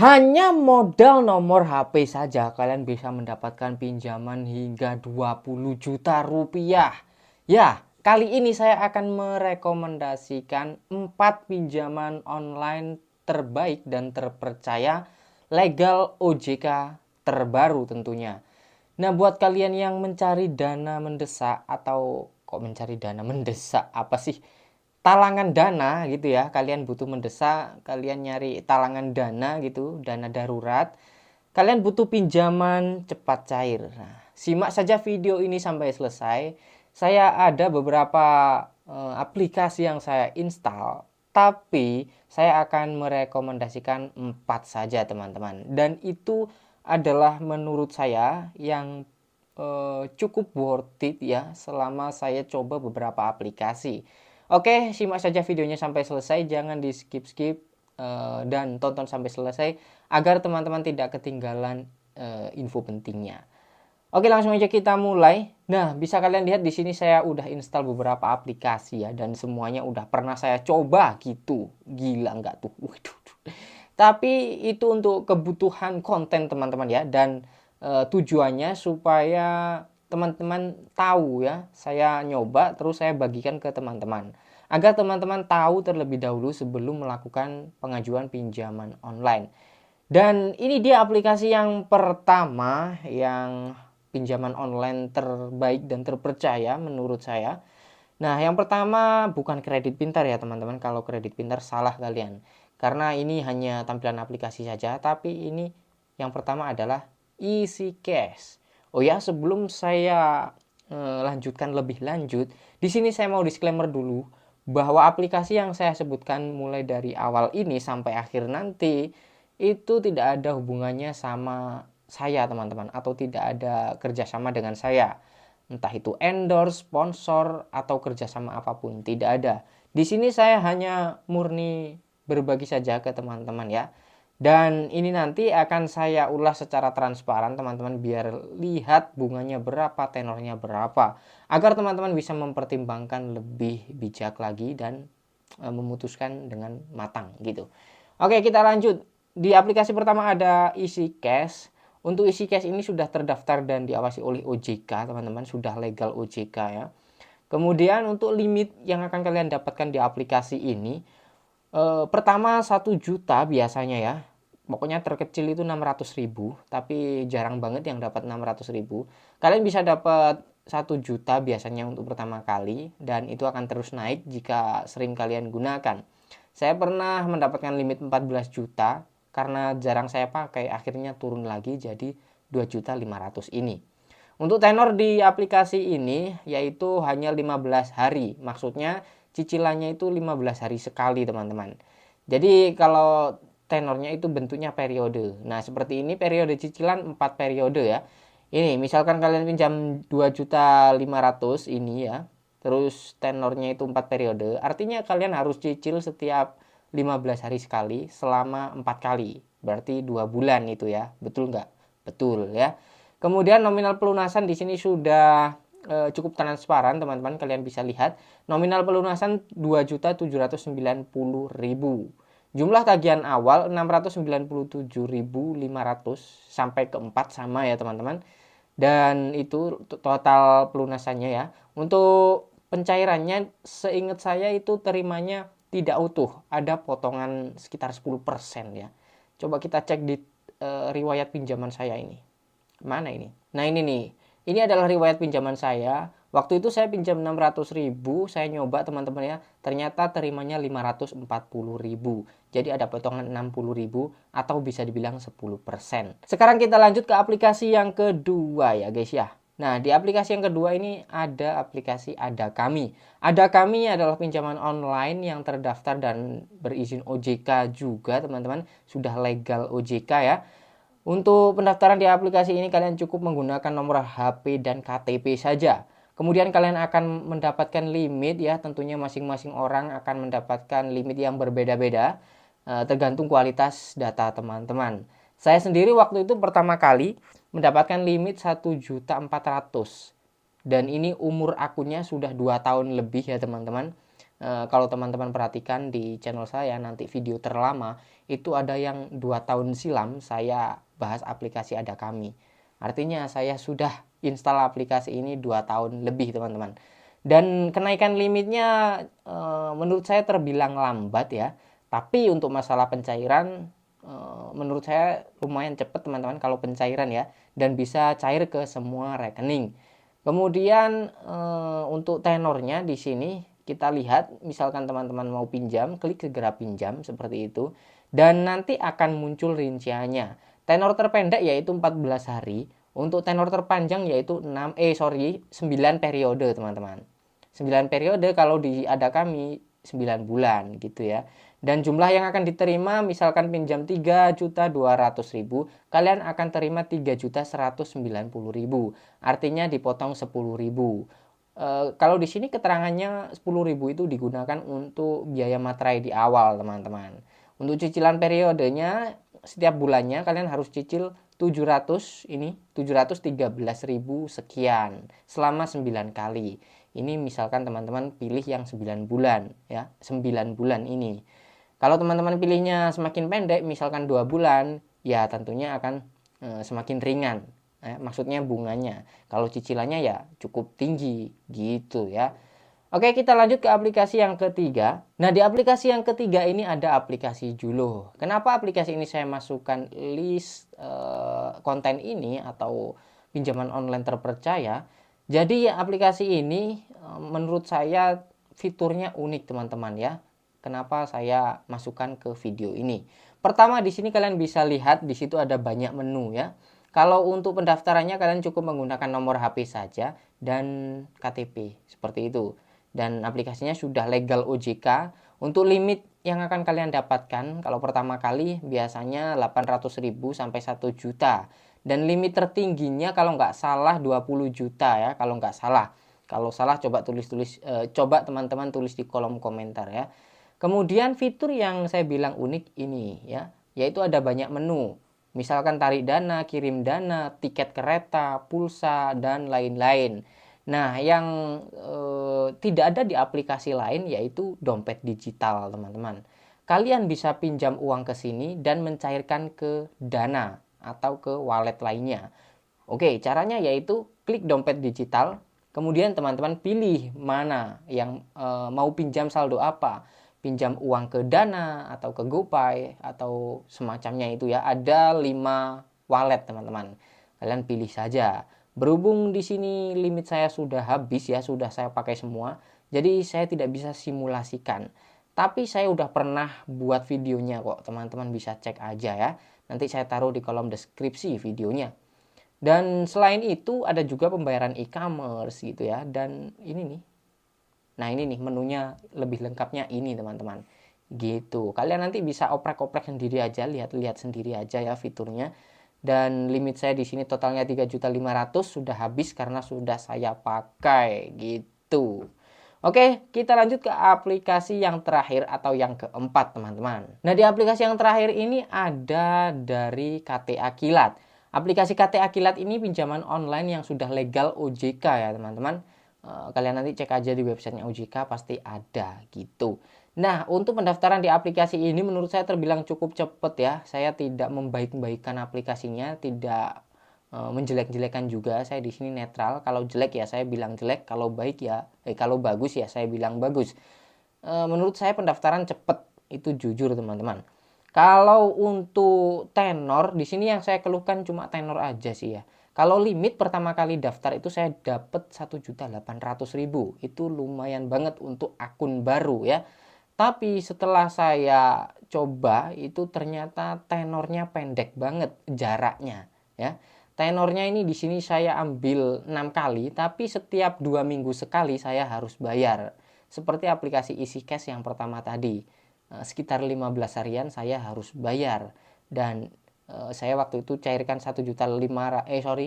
Hanya modal nomor HP saja kalian bisa mendapatkan pinjaman hingga 20 juta rupiah. Ya, kali ini saya akan merekomendasikan 4 pinjaman online terbaik dan terpercaya legal OJK terbaru tentunya. Nah, buat kalian yang mencari dana mendesak atau kok mencari dana mendesak apa sih? Talangan dana gitu ya, kalian butuh mendesak, kalian nyari talangan dana gitu, dana darurat, kalian butuh pinjaman cepat cair. Nah, simak saja video ini sampai selesai. Saya ada beberapa aplikasi yang saya install, tapi saya akan merekomendasikan 4 saja teman-teman, dan itu adalah menurut saya yang cukup worth it ya selama saya coba beberapa aplikasi. Oke, simak saja videonya sampai selesai, jangan di skip-skip dan tonton sampai selesai agar teman-teman tidak ketinggalan info pentingnya. Oke, langsung aja kita mulai. Nah, bisa kalian lihat di sini saya udah install beberapa aplikasi ya, dan semuanya udah pernah saya coba gitu. Gila nggak tuh? Waduh. Tapi itu untuk kebutuhan konten teman-teman ya, dan tujuannya supaya teman-teman tahu ya, saya nyoba terus saya bagikan ke teman-teman agar teman-teman tahu terlebih dahulu sebelum melakukan pengajuan pinjaman online. Dan ini dia aplikasi yang pertama yang pinjaman online terbaik dan terpercaya menurut saya. Nah, yang pertama bukan Kredit Pintar ya teman-teman. Kalau Kredit Pintar salah kalian. Karena ini hanya tampilan aplikasi saja, tapi ini yang pertama adalah Easy Cash. Oh ya, sebelum saya lanjutkan lebih lanjut, di sini saya mau disclaimer dulu bahwa aplikasi yang saya sebutkan mulai dari awal ini sampai akhir nanti itu tidak ada hubungannya sama saya teman-teman, atau tidak ada kerjasama dengan saya, entah itu endorse, sponsor, atau kerjasama apapun, tidak ada. Di sini saya hanya murni berbagi saja ke teman-teman ya. Dan ini nanti akan saya ulas secara transparan teman-teman, biar lihat bunganya berapa, tenornya berapa, agar teman-teman bisa mempertimbangkan lebih bijak lagi dan memutuskan dengan matang gitu. Oke, kita lanjut. Di aplikasi pertama ada Easy Cash. Untuk Easy Cash ini sudah terdaftar dan diawasi oleh OJK, teman-teman, sudah legal OJK ya. Kemudian untuk limit yang akan kalian dapatkan di aplikasi ini, pertama 1 juta biasanya ya. Pokoknya terkecil itu 600.000, tapi jarang banget yang dapat 600.000. Kalian bisa dapat 1 juta biasanya untuk pertama kali, dan itu akan terus naik jika sering kalian gunakan. Saya pernah mendapatkan limit 14 juta, karena jarang saya pakai, akhirnya turun lagi jadi 2.500.000 ini. Untuk tenor di aplikasi ini yaitu hanya 15 hari. Maksudnya cicilannya itu 15 hari sekali, teman-teman. Jadi kalau tenornya itu bentuknya periode. Nah, seperti ini periode cicilan 4 periode ya. Ini misalkan kalian pinjam 2.500.000 ini ya. Terus tenornya itu 4 periode. Artinya kalian harus cicil setiap 15 hari sekali selama 4 kali. Berarti 2 bulan itu ya. Betul nggak? Betul ya. Kemudian nominal pelunasan di sini sudah cukup transparan, teman-teman. Kalian bisa lihat nominal pelunasan 2.790.000. Jumlah tagihan awal 697.500 sampai ke 4 sama ya, teman-teman. Dan itu total pelunasannya ya. Untuk pencairannya seingat saya itu terimanya tidak utuh, ada potongan sekitar 10% ya. Coba kita cek di riwayat pinjaman saya ini. Mana ini? Nah, ini nih. Ini adalah riwayat pinjaman saya. Waktu itu saya pinjam 600.000, saya nyoba teman-teman ya. Ternyata terimanya 540.000. Jadi ada potongan 60.000 atau bisa dibilang 10%. Sekarang kita lanjut ke aplikasi yang kedua ya guys ya. Nah, di aplikasi yang kedua ini ada aplikasi Ada Kami. Ada Kami adalah pinjaman online yang terdaftar dan berizin OJK juga, teman-teman. Sudah legal OJK ya. Untuk pendaftaran di aplikasi ini kalian cukup menggunakan nomor HP dan KTP saja. Kemudian kalian akan mendapatkan limit ya, tentunya masing-masing orang akan mendapatkan limit yang berbeda-beda tergantung kualitas data teman-teman. Saya sendiri waktu itu pertama kali mendapatkan limit 1.400.000, dan ini umur akunnya sudah 2 tahun lebih ya teman-teman. Kalau teman-teman perhatikan di channel saya nanti video terlama itu ada yang 2 tahun silam saya bahas aplikasi Ada Kami. Artinya saya sudah install aplikasi ini 2 tahun lebih teman-teman. Dan kenaikan limitnya menurut saya terbilang lambat ya. Tapi untuk masalah pencairan menurut saya lumayan cepat teman-teman kalau pencairan ya, dan bisa cair ke semua rekening. Kemudian untuk tenornya di sini kita lihat, misalkan teman-teman mau pinjam, klik segera pinjam seperti itu, dan nanti akan muncul rinciannya. Tenor terpendek yaitu 14 hari, untuk tenor terpanjang yaitu 9 periode teman-teman. 9 periode kalau di Ada Kami 9 bulan gitu ya. Dan jumlah yang akan diterima misalkan pinjam 3.200.000, kalian akan terima 3.190.000. Artinya dipotong 10.000. Kalau di sini keterangannya 10.000 itu digunakan untuk biaya materai di awal teman-teman. Untuk cicilan periodenya setiap bulannya kalian harus cicil 713.000 sekian selama 9 kali. Ini misalkan teman-teman pilih yang 9 bulan ya, 9 bulan ini. Kalau teman-teman pilihnya semakin pendek, misalkan 2 bulan, ya tentunya akan semakin ringan. Maksudnya bunganya. Kalau cicilannya ya cukup tinggi gitu ya. Oke, kita lanjut ke aplikasi yang ketiga. Nah, di aplikasi yang ketiga ini ada aplikasi Julo. Kenapa aplikasi ini saya masukkan list konten ini atau pinjaman online terpercaya? Jadi aplikasi ini menurut saya fiturnya unik teman-teman ya. Kenapa saya masukkan ke video ini? Pertama, di sini kalian bisa lihat di situ ada banyak menu ya. Kalau untuk pendaftarannya kalian cukup menggunakan nomor HP saja dan KTP seperti itu. Dan aplikasinya sudah legal OJK. Untuk limit yang akan kalian dapatkan kalau pertama kali biasanya 800.000 sampai 1 juta. Dan limit tertingginya kalau nggak salah 20 juta ya, kalau nggak salah. Kalau salah coba coba teman-teman tulis di kolom komentar ya. Kemudian fitur yang saya bilang unik ini ya, yaitu ada banyak menu. Misalkan tarik dana, kirim dana, tiket kereta, pulsa, dan lain-lain. Nah, yang tidak ada di aplikasi lain yaitu dompet digital, teman-teman. Kalian bisa pinjam uang ke sini dan mencairkan ke Dana atau ke wallet lainnya. Oke, caranya yaitu klik dompet digital, kemudian teman-teman pilih mana yang mau pinjam saldo apa. Pinjam uang ke Dana atau ke GoPay atau semacamnya itu ya. Ada 5 wallet, teman-teman. Kalian pilih saja. Berhubung di sini limit saya sudah habis ya, sudah saya pakai semua. Jadi saya tidak bisa simulasikan. Tapi saya udah pernah buat videonya kok, teman-teman bisa cek aja ya. Nanti saya taruh di kolom deskripsi videonya. Dan selain itu ada juga pembayaran e-commerce gitu ya. Dan ini nih. Nah, ini nih menunya lebih lengkapnya ini, teman-teman. Gitu. Kalian nanti bisa oprek-oprek sendiri aja, lihat-lihat sendiri aja ya fiturnya. Dan limit saya di sini totalnya 3.500.000 sudah habis karena sudah saya pakai gitu. Oke, kita lanjut ke aplikasi yang terakhir atau yang keempat, teman-teman. Nah, di aplikasi yang terakhir ini ada dari KTA Kilat. Aplikasi KTA Kilat ini pinjaman online yang sudah legal OJK ya, teman-teman. Kalian nanti cek aja di websitenya OJK pasti ada gitu. Nah, untuk pendaftaran di aplikasi ini menurut saya terbilang cukup cepat ya. Saya tidak membaik-baikkan aplikasinya, tidak menjelek-jelekan juga. Saya di sini netral. Kalau jelek ya saya bilang jelek, kalau baik ya kalau bagus ya saya bilang bagus. Menurut saya pendaftaran cepat, itu jujur teman-teman. Kalau untuk tenor di sini yang saya keluhkan cuma tenor aja sih ya. Kalau limit pertama kali daftar itu saya dapat 1.800.000. Itu lumayan banget untuk akun baru ya. Tapi setelah saya coba itu ternyata tenornya pendek banget jaraknya ya. Tenornya ini di sini saya ambil 6 kali, tapi setiap 2 minggu sekali saya harus bayar. Seperti aplikasi Easy Cash yang pertama tadi. Sekitar 15 harian saya harus bayar. Dan saya waktu itu cairkan 1.500.000,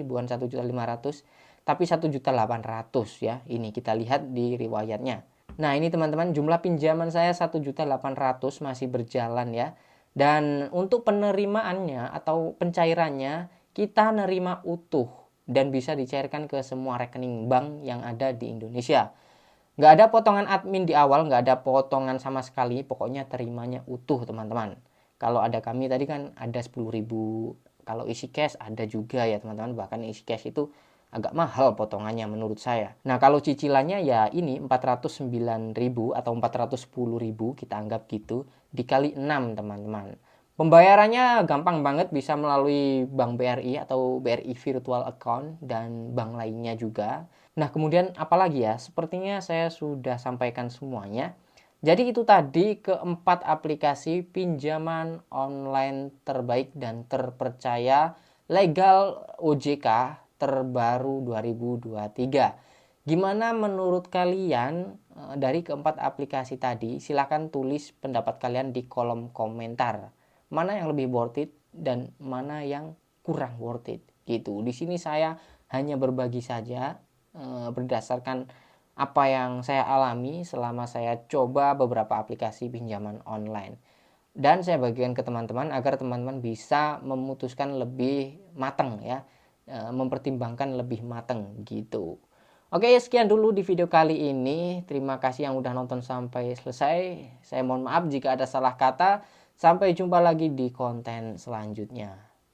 bukan 1.500.000, tapi 1.800.000 ya. Ini kita lihat di riwayatnya. Nah, ini teman-teman jumlah pinjaman saya 1.800.000 masih berjalan ya. Dan untuk penerimaannya atau pencairannya kita nerima utuh dan bisa dicairkan ke semua rekening bank yang ada di Indonesia. Nggak ada potongan admin di awal, nggak ada potongan sama sekali, pokoknya terimanya utuh teman-teman. Kalau ada kami tadi kan ada 10.000, kalau isi cash ada juga ya teman-teman, bahkan isi cash itu agak mahal potongannya menurut saya. Nah kalau cicilannya ya ini 409.000 atau 410.000 kita anggap gitu, dikali 6 teman-teman. Pembayarannya gampang banget, bisa melalui Bank BRI atau BRI Virtual Account dan bank lainnya juga. Nah, kemudian apalagi ya? Sepertinya saya sudah sampaikan semuanya. Jadi itu tadi keempat aplikasi pinjaman online terbaik dan terpercaya legal OJK terbaru 2023. Gimana menurut kalian dari keempat aplikasi tadi? Silahkan tulis pendapat kalian di kolom komentar. Mana yang lebih worth it dan mana yang kurang worth it gitu. Di sini saya hanya berbagi saja berdasarkan apa yang saya alami selama saya coba beberapa aplikasi pinjaman online, dan saya bagikan ke teman-teman agar teman-teman bisa memutuskan lebih matang ya, mempertimbangkan lebih matang gitu. Oke, sekian dulu di video kali ini. Terima kasih yang udah nonton sampai selesai. Saya mohon maaf jika ada salah kata. Sampai jumpa lagi di konten selanjutnya.